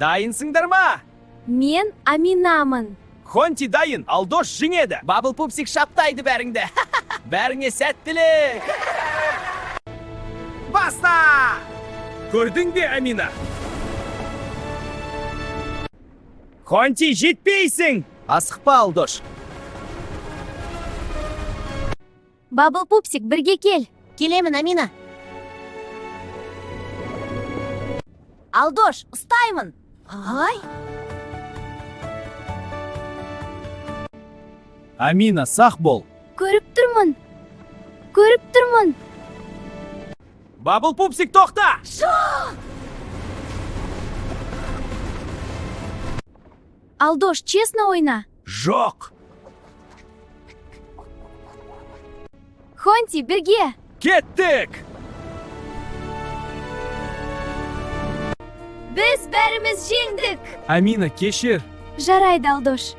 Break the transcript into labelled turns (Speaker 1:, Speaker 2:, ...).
Speaker 1: Дайынсыңдар ма?
Speaker 2: Мен Аминамын.
Speaker 1: Хонти дайын, Алдош жеңеді. Бабыл пупсик шаптайды бәріңді. Бәріңе сәттілік. Баста! Көрдің бе, Амина? Хонти, жетпейсің. Асықпа, Алдош.
Speaker 2: Бабыл Пупсик, бірге кел.
Speaker 3: Келемін, Амина. Алдош, ұстаймын. Ай!
Speaker 1: Амина, сақ бол.
Speaker 2: Көріп тұрмын. Көріп тұрмын.
Speaker 1: Бабыл пупсик, тоқта!
Speaker 2: Алдош, честно ойна.
Speaker 1: Жоқ.
Speaker 2: Хонти, бірге.
Speaker 1: Кеттік!
Speaker 2: Біз бәріміз жеңдік.
Speaker 1: Амина, кешір.
Speaker 2: Жарайды, Алдош.